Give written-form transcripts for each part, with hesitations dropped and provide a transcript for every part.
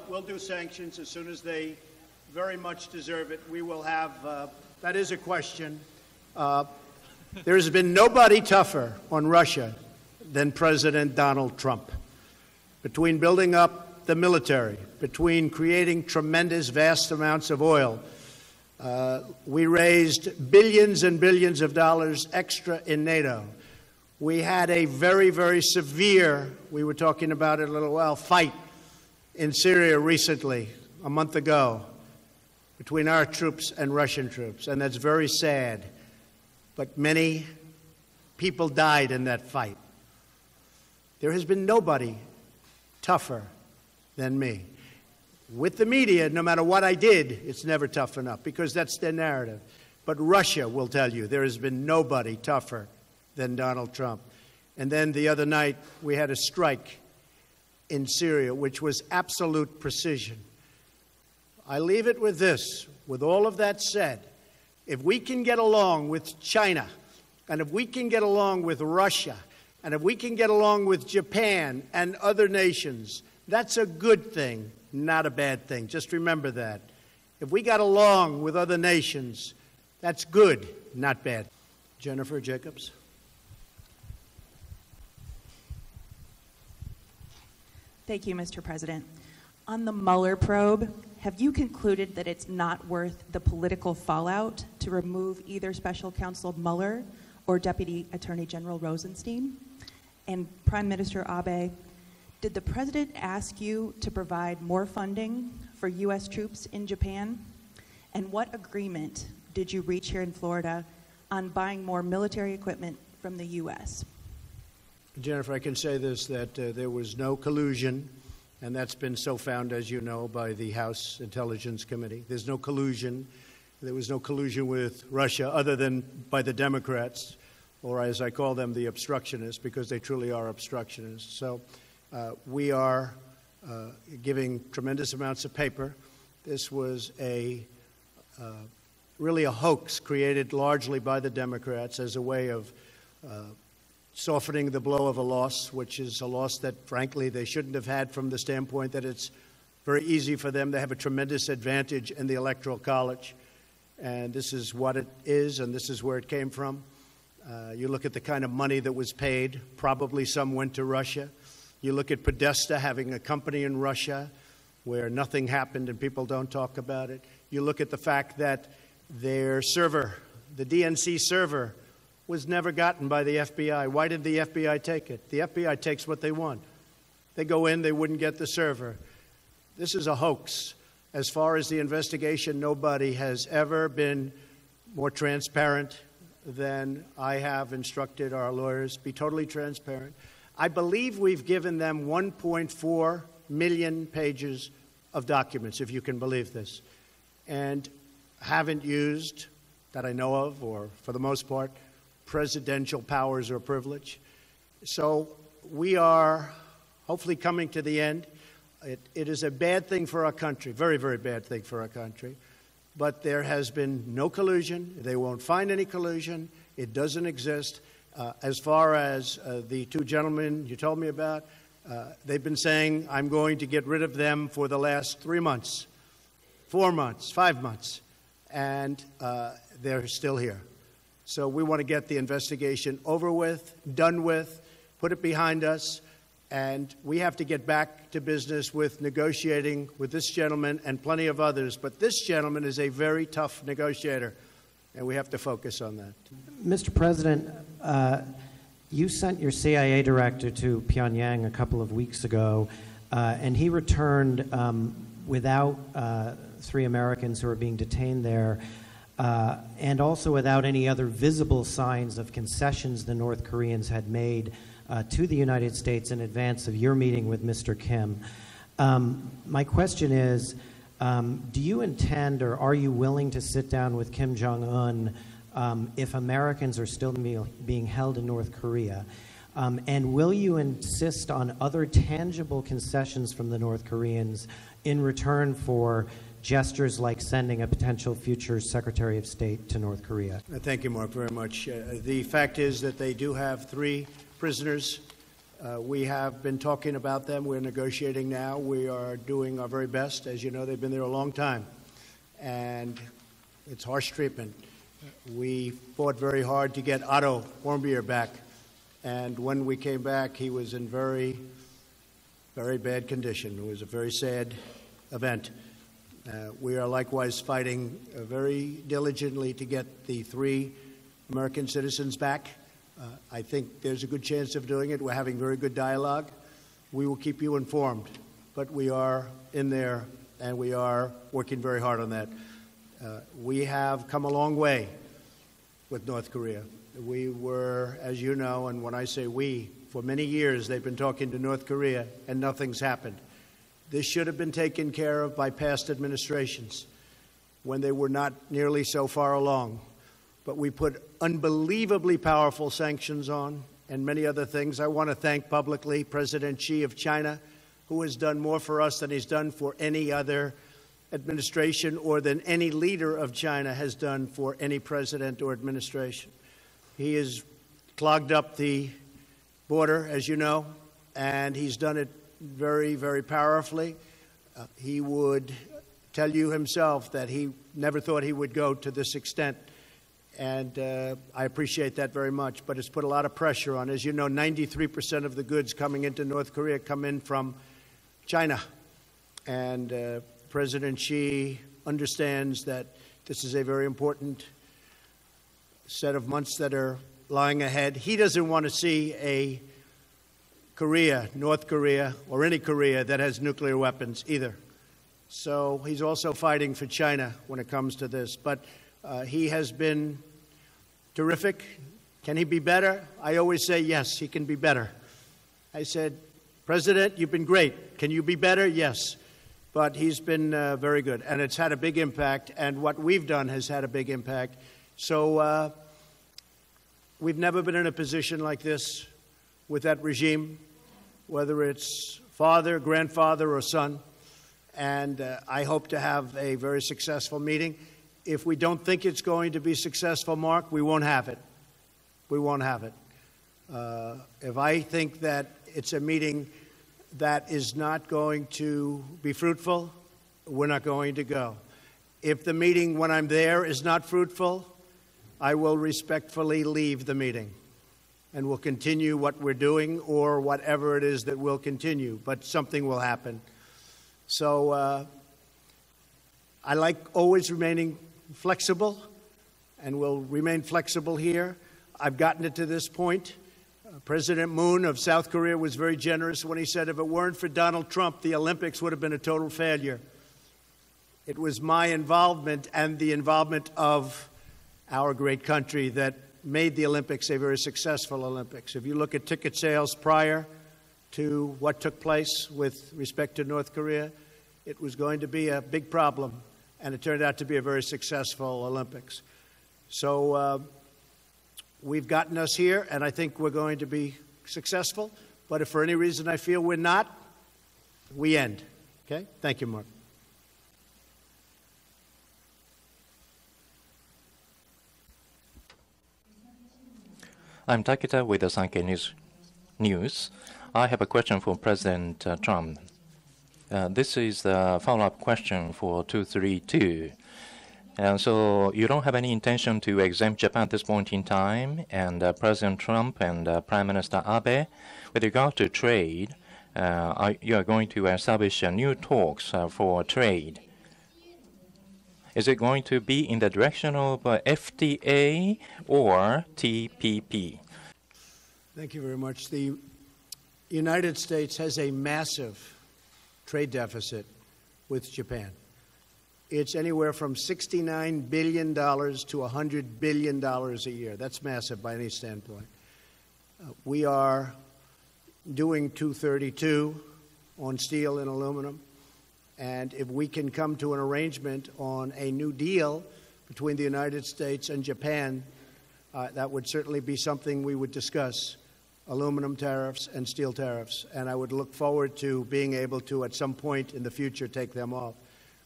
we'll do sanctions as soon as they very much deserve it. We will have. That is a question. There has been nobody tougher on Russia than President Donald Trump. Between building up the military, between creating tremendous, vast amounts of oil, we raised billions and billions of dollars extra in NATO. We had a very, very severe, we were talking about it a little while, fight in Syria recently, a month ago, between our troops and Russian troops, and that's very sad. But many people died in that fight. There has been nobody tougher than me. With the media, no matter what I did, it's never tough enough because that's their narrative. But Russia will tell you there has been nobody tougher than Donald Trump. And then the other night, we had a strike in Syria, which was absolute precision. I leave it with this. With all of that said, if we can get along with China, and if we can get along with Russia, and if we can get along with Japan and other nations, that's a good thing, not a bad thing. Just remember that. If we got along with other nations, that's good, not bad. Jennifer Jacobs. Thank you, Mr. President. On the Mueller probe, have you concluded that it's not worth the political fallout to remove either Special Counsel Mueller or Deputy Attorney General Rosenstein? And Prime Minister Abe, did the President ask you to provide more funding for U.S. troops in Japan? And what agreement did you reach here in Florida on buying more military equipment from the U.S.? Jennifer, I can say this, that there was no collusion, and that's been so found, as you know, by the House Intelligence Committee. There's no collusion. There was no collusion with Russia other than by the Democrats, or as I call them, the obstructionists, because they truly are obstructionists. So we are giving tremendous amounts of paper. This was really a hoax created largely by the Democrats as a way of softening the blow of a loss, which is a loss that, frankly, they shouldn't have had from the standpoint that it's very easy for them. They have a tremendous advantage in the Electoral College, and this is what it is, and this is where it came from. You look at the kind of money that was paid. Probably some went to Russia. You look at Podesta having a company in Russia where nothing happened and people don't talk about it. You look at the fact that their server, the DNC server, was never gotten by the FBI. Why did the FBI take it? The FBI takes what they want. They go in, they wouldn't get the server. This is a hoax. As far as the investigation, nobody has ever been more transparent than I have instructed our lawyers. Be totally transparent. I believe we've given them 1.4 million pages of documents, if you can believe this, and haven't used, that I know of, or for the most part, presidential powers or privilege. So we are hopefully coming to the end. It is a bad thing for our country, very, very bad thing for our country. But there has been no collusion. They won't find any collusion. It doesn't exist. As far as the two gentlemen you told me about, they've been saying, I'm going to get rid of them for the last 3 months, 4 months, 5 months, and they're still here. So we want to get the investigation over with, done with, put it behind us, and we have to get back to business with negotiating with this gentleman and plenty of others. But this gentleman is a very tough negotiator, and we have to focus on that. Mr. President, you sent your CIA director to Pyongyang a couple of weeks ago, and he returned without 3 Americans who are being detained there, and also without any other visible signs of concessions the North Koreans had made to the United States in advance of your meeting with Mr. Kim. My question is, do you intend or are you willing to sit down with Kim Jong-un if Americans are still being held in North Korea? And will you insist on other tangible concessions from the North Koreans in return for gestures like sending a potential future Secretary of State to North Korea? Thank you, Mark, very much. The fact is that they do have 3 prisoners We have been talking about them. We're negotiating now. We are doing our very best. As you know, they've been there a long time, and it's harsh treatment. We fought very hard to get Otto Warmbier back, and when we came back, he was in very, very bad condition. It was a very sad event. We are likewise fighting very diligently to get the 3 American citizens back. I think there's a good chance of doing it. We're having very good dialogue. We will keep you informed, but we are in there, and we are working very hard on that. We have come a long way with North Korea. We were, as you know, and when I say we, for many years they've been talking to North Korea, and nothing's happened. This should have been taken care of by past administrations when they were not nearly so far along. But we put unbelievably powerful sanctions on and many other things. I want to thank publicly President Xi of China, who has done more for us than he's done for any other administration or than any leader of China has done for any president or administration. He has clogged up the border, as you know, and he's done it very, very powerfully. He would tell you himself that he never thought he would go to this extent. And I appreciate that very much, but it's put a lot of pressure on. As you know, 93% of the goods coming into North Korea come in from China. And President Xi understands that this is a very important set of months that are lying ahead. He doesn't want to see a Korea, North Korea, or any Korea that has nuclear weapons either. So he's also fighting for China when it comes to this. But he has been terrific. Can he be better? I always say, yes, he can be better. I said, President, you've been great. Can you be better? Yes. But he's been very good, and it's had a big impact, and what we've done has had a big impact. So we've never been in a position like this with that regime, whether it's father, grandfather, or son, and I hope to have a very successful meeting. If we don't think it's going to be successful, Mark, we won't have it. We won't have it. If I think that it's a meeting that is not going to be fruitful, we're not going to go. If the meeting, when I'm there, is not fruitful, I will respectfully leave the meeting and we'll continue what we're doing or whatever it is that will continue, but something will happen. So I like always remaining flexible, and will remain flexible here. I've gotten it to this point. President Moon of South Korea was very generous when he said if it weren't for Donald Trump, the Olympics would have been a total failure. It was my involvement and the involvement of our great country that made the Olympics a very successful Olympics. If you look at ticket sales prior to what took place with respect to North Korea, it was going to be a big problem, and it turned out to be a very successful Olympics. So we've gotten us here, and I think we're going to be successful. But if for any reason I feel we're not, we end. Okay? Thank you, Mark. I'm Takita with the Sanctions News. I have a question for President Trump. This is the follow-up question for 232. And so you don't have any intention to exempt Japan at this point in time, and President Trump and Prime Minister Abe, with regard to trade, you are going to establish new talks for trade. Is it going to be in the direction of FTA or TPP? Thank you very much. The United States has a massive trade deficit with Japan. It's anywhere from $69 billion to $100 billion a year. That's massive by any standpoint. We are doing 232 on steel and aluminum. And if we can come to an arrangement on a new deal between the United States and Japan, that would certainly be something we would discuss, aluminum tariffs and steel tariffs. And I would look forward to being able to, at some point in the future, take them off.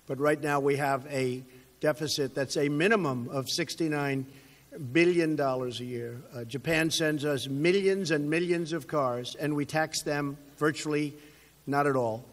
But right now we have a deficit that's a minimum of $69 billion a year. Japan sends us millions and millions of cars, and we tax them virtually not at all.